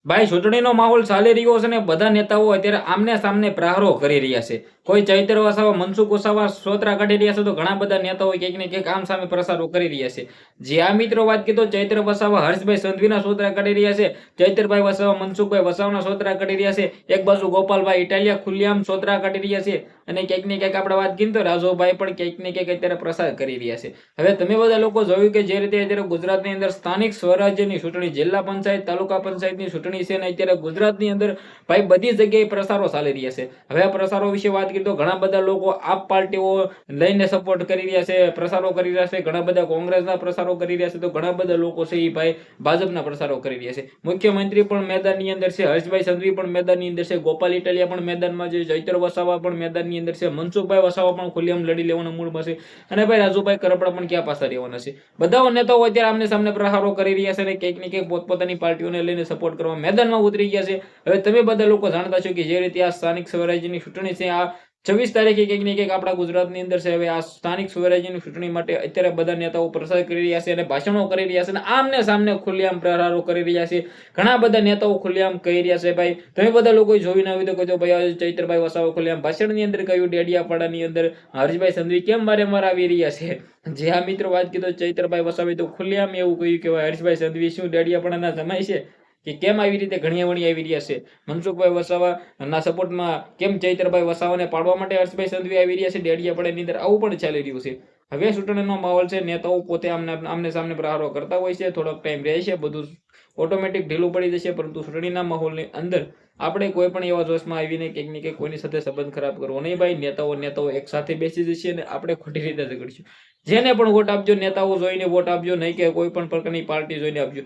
ભાઈ ચૂંટણીનો માહોલ ચાલી રહ્યો છે ને બધા નેતાઓ અત્યારે આમને સામને પ્રહારો કરી રહ્યા છે. કોઈ ચૈત્ર વસાવા, મનસુખ વસાવા સોતરા કાઢી રહ્યા છે તો ઘણા બધા નેતાઓ ક્યાંક ને ક્યાંક આમ સામે પ્રસારો કરી રહ્યા છે. જે આ મિત્રો વાત કીધો, ચૈત્ર વસાવા હર્ષભાઈ સંઘવીના સોતરા કાઢી રહ્યા છે, ચૈત્રભાઈ વસાવા મનસુખભાઈ વસાવાના સોતરા કાઢી રહ્યા છે, એક બાજુ ગોપાલભાઈ ઇટાલિયા ખુલ્લેઆમ સોતરા કાઢી રહ્યા છે, અને ક્યાંક ને ક્યાંક આપણે વાત કીધી તો રાજુભાઈ પણ ક્યાંક ને ક્યાંક અત્યારે પ્રસાર કરી રહ્યા છે. હવે તમે બધા લોકો જોયું કે જે રીતે અત્યારે ગુજરાતની અંદર સ્થાનિક સ્વરાજ્યની ચૂંટણી, જિલ્લા પંચાયત, તાલુકા પંચાયતની ચૂંટણી છે, અને અત્યારે ગુજરાતની અંદર ભાઈ બધી જગ્યાએ પ્રસારો ચાલી રહ્યા છે. હવે આ પ્રસારો વિશે વાત કરીએ તો ઘણા બધા લોકો આપ પાર્ટીઓ લઈને સપોર્ટ કરી રહ્યા છે, પ્રસારો કરી રહ્યા છે, ઘણા બધા કોંગ્રેસના પ્રસારો કરી રહ્યા છે, તો ઘણા બધા લોકો છે એ ભાઈ ભાજપના પ્રસારો કરી રહ્યા છે. મુખ્યમંત્રી પણ મેદાનની અંદર છે, હર્ષભાઈ સંઘવી પણ મેદાનની અંદર છે, ગોપાલ ઇટાલિયા પણ મેદાનમાં છે, ચૈત્ર વસાવા પણ મેદાનની અંદર છે, મનસુખભાઈ વસાવા પણ ખુલ્લેઆમ લડી લેવાના મૂડમાં છે, અને ભાઈ રાજુભાઈ કરપડા પણ ક્યાં પાછા રહેવાના છે. બધા નેતાઓ અત્યારે આમને સામને પ્રહારો કરી રહ્યા છે અને ક્યાંક ને ક્યાંક પોતપોતાની પાર્ટીઓને લઈને સપોર્ટ કરવા મેદાનમાં ઉતરી ગયા છે. હવે તમે બધા લોકો જાણતા છો કે જે રીતે આ સ્થાનિક સ્વરાજ્યની ચૂંટણી છે, આ 26 તારીખે ક્યાંક ને ક્યાંક આપણા ગુજરાતની અંદર છે. હવે આ સ્થાનિક સ્વરાજ્યની ચૂંટણી માટે અત્યારે બધા નેતાઓ પ્રચાર કરી રહ્યા છે અને ભાષણો કરી રહ્યા છે અને આમને સામને ખુલ્લેઆમ પ્રહારો કરી રહ્યા છે. ઘણા બધા નેતાઓ ખુલ્લેઆમ કહી રહ્યા છે. ભાઈ તમે બધા લોકો જોઈ ના હોય તો કહેજો ભાઈ ચૈત્રભાઈ વસાવા ખુલ્લેઆમ ભાષણની અંદર કહ્યું, ડેડિયાપાડાની અંદર હર્ષભાઈ સંઘવી કેમ વારે આવી રહ્યા છે. જે આ મિત્રો વાત કીધો, ચૈત્રભાઈ વસાવે તો ખુલ્લેઆમ એવું કહ્યું કે હર્ષભાઈ સંઘવી શું ડેડિયાપાડાના જમાય છે કે કેમ આવી રીતે ઘણીએ આવી રહ્યા છે. મનસુખભાઈ વસાવાના સપોર્ટમાં કેમ ચૈત્રભાઈ વસાવાને પાડવા માટે હર્ષભાઈ સંઘવી આવી રહ્યા છે ડેડિયાપાડાની અંદર, આવું પણ ચાલી રહ્યું છે. હવે ચૂંટણીનો માહોલ છે, નેતાઓ પોતે આમને સામને પ્રહારો કરતા હોય છે, થોડોક ટાઈમ રહે છે, બધું ઓટોમેટિક ઢીલું પડી જશે, પરંતુ ચૂંટણીના માહોલની અંદર આપણે કોઈ પણ એવા જોશમાં આવીને કંઈક ને કંઈક કોઈની સાથે સંબંધ ખરાબ કરવો નહીં. ભાઈ નેતાઓ એક સાથે બેસી જશે અને આપણે ખોટી રીતે ઝઘડીશું. જેને પણ વોટ આપજો, નેતાઓ જોઈને વોટ આપજો, નહીં કે કોઈ પણ પ્રકારની પાર્ટી જોઈને આપજો.